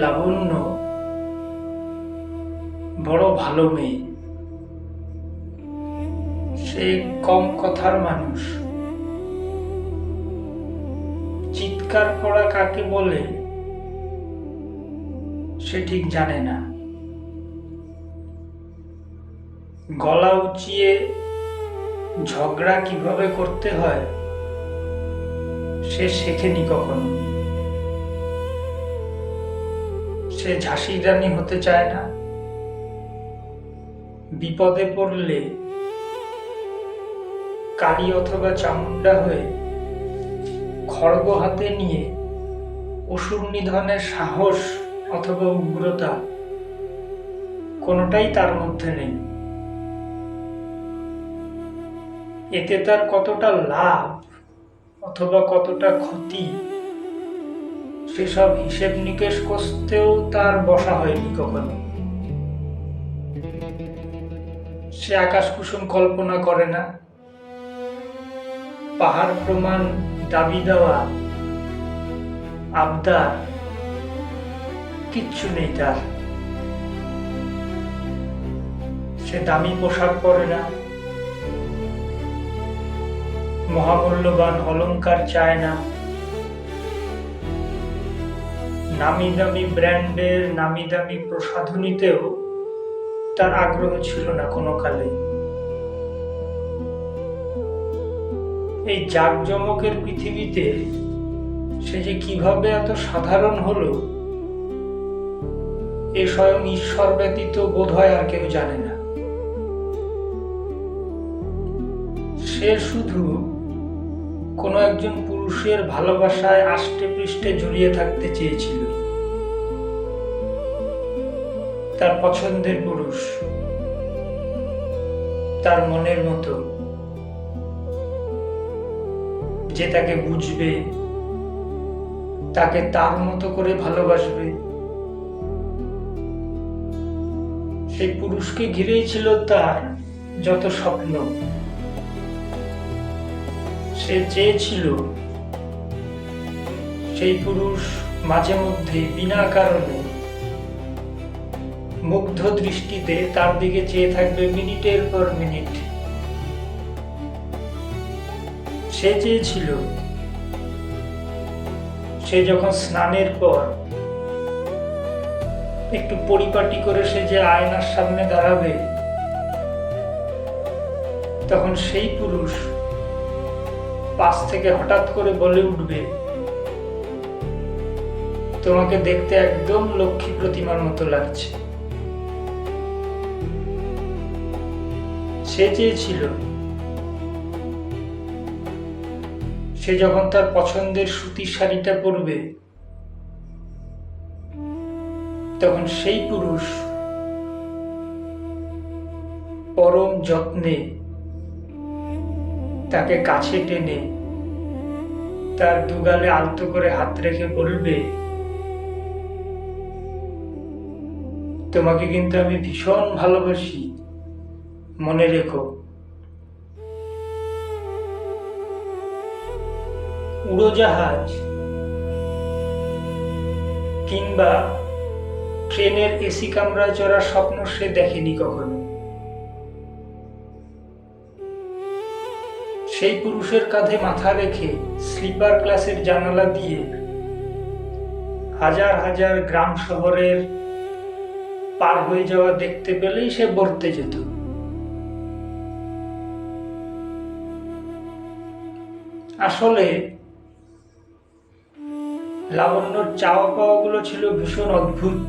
লাবণ্য বড় ভালো মেয়ে। সে কম কথার মানুষ। চিৎকার করা কাকে বলে সে ঠিক জানে না। গলা উঁচিয়ে ঝগড়া কিভাবে করতে হয় সে শেখেনি কখনো। সে ঝাঁসির রানী হতে চায় না। বিপদে পড়লে কালী অথবা চামুন্ডা হয়ে খড়গ হাতে নিয়ে অসুর নিধনের সাহস অথবা উগ্রতা কোনোটাই তার মধ্যে নেই। এতে তার কতটা লাভ অথবা কতটা ক্ষতি সেসব হিসেব নিকেশ করতেও তার বসা হয়নি কখনো। সে আকাশ কুসুম কল্পনা করে না। পাহাড় প্রমাণ দাবি দেওয়া আবদার কিচ্ছু নেই তার। সে দামি পোশাক পরে না, মহামূল্যবান অলংকার চায় না, নামি দামি ব্র্যান্ডের নামি দামি প্রসাধনীতেও তার আগ্রহ ছিল না কোনো কালে। এই জাঁকজমকের পৃথিবীতে সে যে কিভাবে এত সাধারণ হলো এ স্বয়ং ঈশ্বর ব্যতীত বোধহয় আর কেউ জানে না। সে শুধু কোনো একজন পুরুষের ভালোবাসায় আষ্টে পৃষ্ঠে জড়িয়ে থাকতে চেয়েছিল। তার পছন্দের পুরুষ, তার মনের মতো, যে তাকে বুঝবে, তাকে তার মতো করে ভালোবাসবে। সেই পুরুষকে ঘিরেই ছিল তার যত স্বপ্ন। সে চেয়েছিল সেই পুরুষ মাঝে মধ্যে বিনা কারণে মুগ্ধ দৃষ্টিতে তার দিকে চেয়ে থাকবে মিনিটের পর মিনিট। সে চেয়েছিল সে যখন স্নানের পর একটু পরিপাটি করে সে যে আয়নার সামনে দাঁড়াবে, তখন সেই পুরুষ পাশ থেকে হঠাৎ করে বলে উঠবে, তোমাকে দেখতে একদম লক্ষ্মী প্রতিমার মতো লাগছে। সে চেয়েছিল সে যখন তার পছন্দের সুতির শাড়িটা পরবে, তখন সেই পুরুষ পরম যত্নে তাকে কাছে টেনে তার দুগালে আলতো করে হাত রেখে বলবে, তোমাকে কিন্তু আমি ভীষণ ভালোবাসি, মনে রেখো। উড়োজাহাজ কিংবা ট্রেনের এসি কামরায় চড়ার স্বপ্ন সে দেখেনি কখনো। সেই পুরুষের কাঁধে মাথা রেখে স্লিপার ক্লাসের জানালা দিয়ে হাজার হাজার গ্রাম শহরের পার হয়ে যাওয়া দেখতে পেলেই সে বর্তে যেত। আসলে লাবণ্যর চাওয়া পাওয়া গুলো ছিল ভীষণ অদ্ভুত,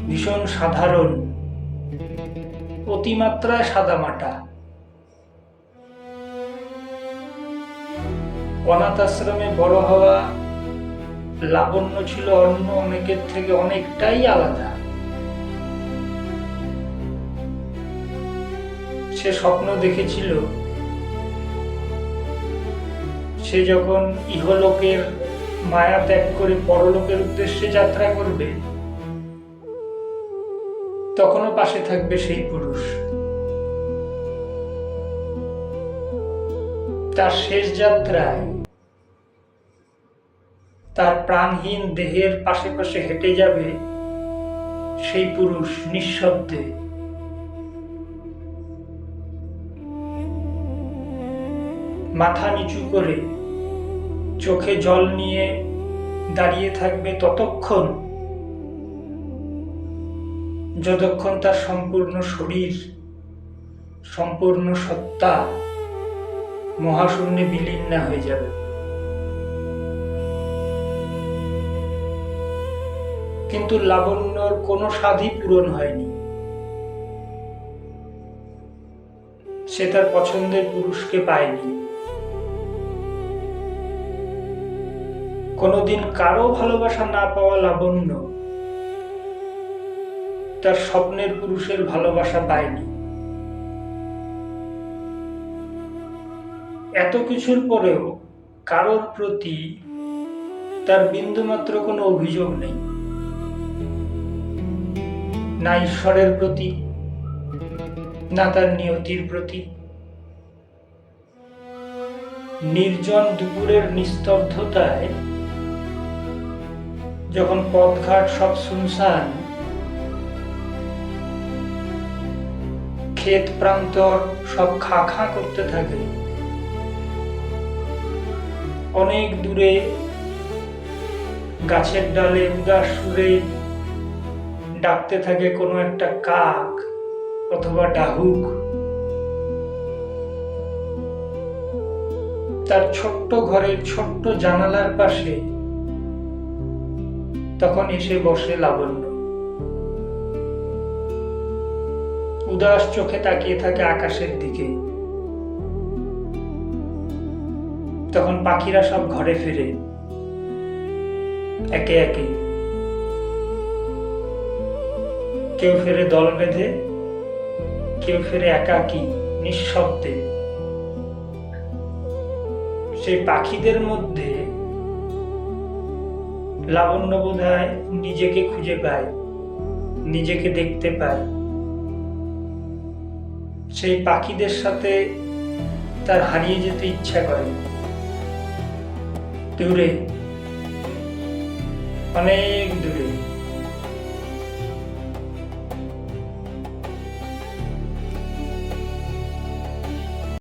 ভীষণ সাধারণ, অতিমাত্রায় সাদামাটা। অনাথ আশ্রমে বড় হওয়া লাবণ্য ছিল অন্য অনেকের থেকে অনেকটাই আলাদা। সে স্বপ্ন দেখেছিল সে যখন ইহলোকের মায়া ত্যাগ করে পরলোকের উদ্দেশ্যে যাত্রা করবে, তখনও পাশে থাকবে সেই পুরুষ। তার শেষ যাত্রায় তার প্রাণহীন দেহের পাশে পাশে হেঁটে যাবে সেই পুরুষ নিঃশব্দে, মাথা নিচু করে চোখে জল নিয়ে দাঁড়িয়ে থাকবে ততক্ষণ যতক্ষণ তার সম্পূর্ণ শরীর, সম্পূর্ণ সত্তা মহাশূন্যে বিলীন না হয়ে যাবে। কিন্তু লাবণ্যর কোনো স্বাদই পূরণ হয়নি। সে তার পছন্দের পুরুষকে পায়নি। কোনোদিন কারো ভালোবাসা না পাওয়া লাবণ্য তার স্বপ্নের পুরুষের ভালোবাসা পায়নি। এত কিছুর পরেও কারোর প্রতি তার বিন্দুমাত্র কোনো অভিযোগ নেই, না ঈশ্বরের প্রতি, না তার নিয়তির প্রতি। নির্জন দুপুরের নিস্তব্ধতায় যখন পথঘাট সব শুনশান, ক্ষেত প্রান্তর সব খা খা করতে থাকে, অনেক দূরে গাছের ডালে উদাস সুরে ডাকতে থাকে কোনো একটা কাক অথবা ডাহুক, তার ছোট্ট ঘরের ছোট্ট জানালার পাশে তখন এসে বসে লাবণ্য। উদাস চোখে তাকিয়ে থাকে আকাশের দিকে। তখন পাখিরা সব ঘরে ফিরে একে একে, কেউ ফেরে দল বেঁধে, কেউ ফেরে একাকী নিঃশব্দে। সেই পাখিদের মধ্যে লাবণ্য বোধহয় নিজেকে খুঁজে পায়, নিজেকে দেখতে পায়। সেই পাখিদের সাথে তার হারিয়ে যেতে ইচ্ছা করে। দূরে, অনেক দূরে।